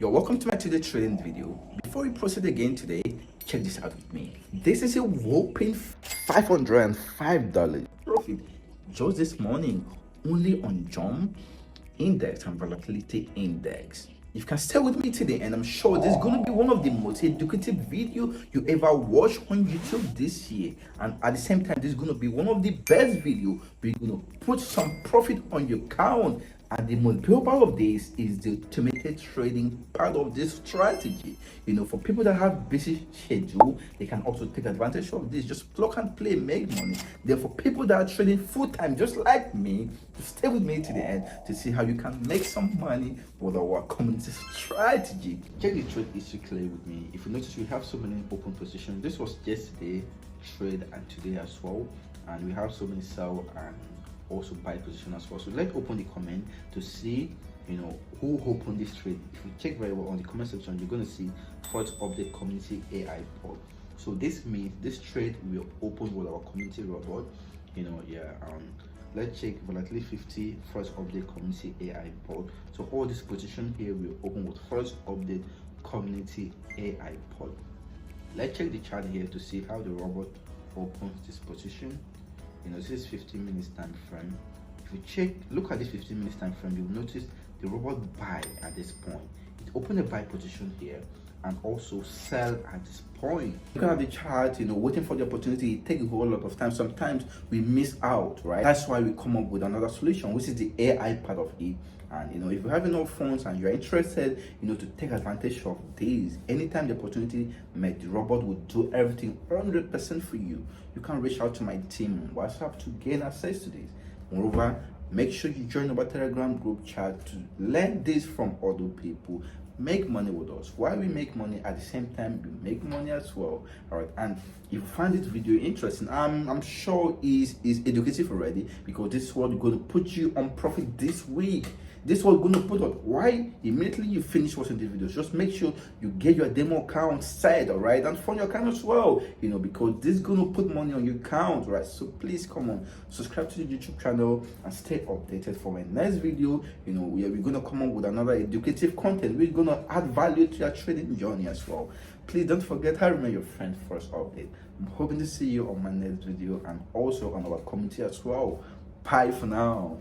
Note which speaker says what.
Speaker 1: You're welcome to my today trading video. Before we proceed again today, check this out with me. This is a whopping $505 profit just this morning, only on Jump Index and Volatility Index. You can stay with me today, and I'm sure this is going to be one of the most educative video you ever watch on YouTube this year. And at the same time, this is going to be one of the best video where you're going to put some profit on your account. And the most beautiful part of this is the automated trading part of this strategy. You know, for people that have busy schedule, they can also take advantage of this. Just plug and play, make money. Then for people that are trading full time, just like me, to stay with me to the end to see how you can make some money with our community strategy. Check the trade history clearly with me. If you notice, we have so many open positions. This was yesterday trade and today as well, and we have so many sell and also buy position as well. So let's open the comment to see, you know, who opened this trade. If you check very well on the comment section, you're going to see Forex update community AI pod. So this means this trade will open with our community robot. You know, let's check volatility 50 Forex update community AI pod. So all this position here will open with Forex update community AI pod. Let's check the chart here to see how the robot opens this position. You know, this is 15 minutes time frame. If you look at this 15 minutes time frame, you'll notice the robot buy at this point. It opened a buy position here and also sell at this point. Look at the chart, you know, waiting for the opportunity. It takes a whole lot of time. Sometimes we miss out, right? That's why we come up with another solution, which is the AI part of it. And you know, if you have enough funds and you're interested, you know, to take advantage of this, anytime the opportunity met, the robot will do everything 100% for you. You can reach out to my team on WhatsApp to gain access to this. Moreover, make sure you join our Telegram group chat to learn this from other people. Make money with us. While we make money, at the same time we make money as well. All right. And if you find this video interesting, I'm sure is educative already, because this is what we're going to put you on profit this week. This is what we're going to put on. Why? Immediately you finish watching the videos, just make sure you get your demo account set, all right, and fund your account as well, you know, because this is going to put money on your account, right? So please come on, subscribe to the YouTube channel and stay updated for my next video. You know, we're going to come up with another educative content. We're going to add value to your trading journey as well. Please don't forget, I remain your friend First Update. I'm hoping to see you on my next video and also on our community as well. Bye for now.